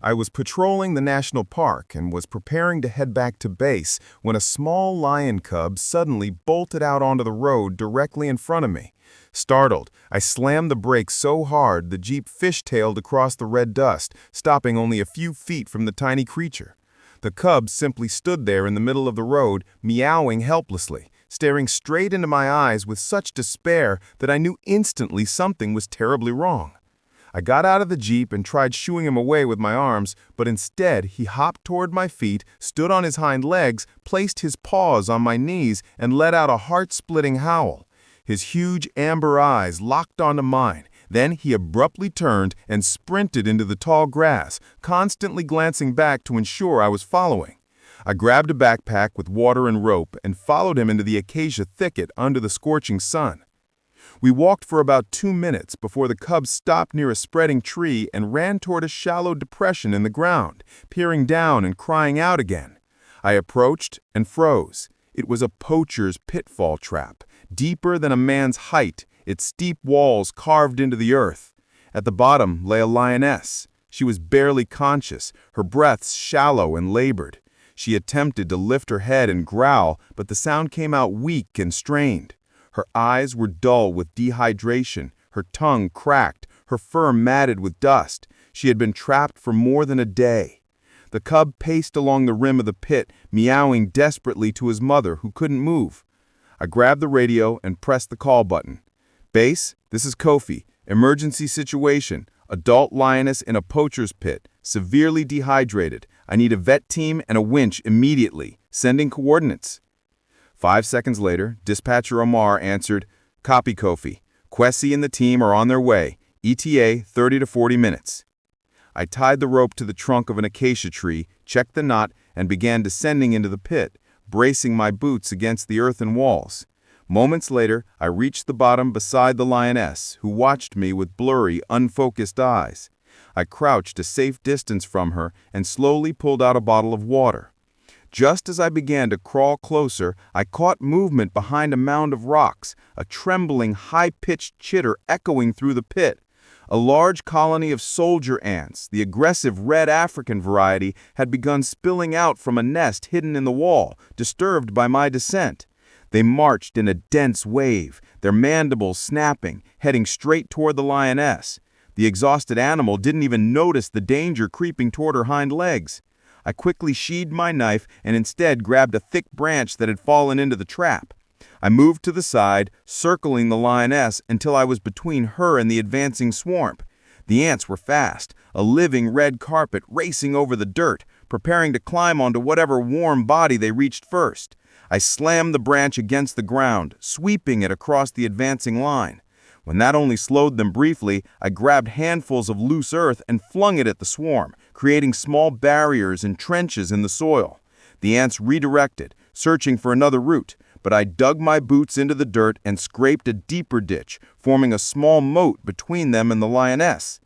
I was patrolling the national park and was preparing to head back to base when a small lion cub suddenly bolted out onto the road directly in front of me. Startled, I slammed the brakes so hard the Jeep fishtailed across the red dust, stopping only a few feet from the tiny creature. The cub simply stood there in the middle of the road, meowing helplessly, staring straight into my eyes with such despair that I knew instantly something was terribly wrong. I got out of the Jeep and tried shooing him away with my arms, but instead he hopped toward my feet, stood on his hind legs, placed his paws on my knees, and let out a heart-splitting howl. His huge amber eyes locked onto mine. Then he abruptly turned and sprinted into the tall grass, constantly glancing back to ensure I was following. I grabbed a backpack with water and rope and followed him into the acacia thicket under the scorching sun. We walked for about 2 minutes before the cub stopped near a spreading tree and ran toward a shallow depression in the ground, peering down and crying out again. I approached and froze. It was a poacher's pitfall trap, deeper than a man's height, its steep walls carved into the earth. At the bottom lay a lioness. She was barely conscious, her breaths shallow and labored. She attempted to lift her head and growl, but the sound came out weak and strained. Her eyes were dull with dehydration, her tongue cracked, her fur matted with dust. She had been trapped for more than a day. The cub paced along the rim of the pit, meowing desperately to his mother, who couldn't move. I grabbed the radio and pressed the call button. "Base, this is Kofi. Emergency situation. Adult lioness in a poacher's pit. Severely dehydrated. I need a vet team and a winch immediately. Sending coordinates." 5 seconds later, dispatcher Omar answered, "Copy, Kofi. Kwesi and the team are on their way. ETA 30 to 40 minutes. I tied the rope to the trunk of an acacia tree, checked the knot, and began descending into the pit, bracing my boots against the earthen walls. Moments later, I reached the bottom beside the lioness, who watched me with blurry, unfocused eyes. I crouched a safe distance from her and slowly pulled out a bottle of water. Just as I began to crawl closer, I caught movement behind a mound of rocks, a trembling, high-pitched chitter echoing through the pit. A large colony of soldier ants, the aggressive red African variety, had begun spilling out from a nest hidden in the wall, disturbed by my descent. They marched in a dense wave, their mandibles snapping, heading straight toward the lioness. The exhausted animal didn't even notice the danger creeping toward her hind legs. I quickly sheathed my knife and instead grabbed a thick branch that had fallen into the trap. I moved to the side, circling the lioness until I was between her and the advancing swarm. The ants were fast, a living red carpet racing over the dirt, preparing to climb onto whatever warm body they reached first. I slammed the branch against the ground, sweeping it across the advancing line. When that only slowed them briefly, I grabbed handfuls of loose earth and flung it at the swarm, creating small barriers and trenches in the soil. The ants redirected, searching for another route, but I dug my boots into the dirt and scraped a deeper ditch, forming a small moat between them and the lioness.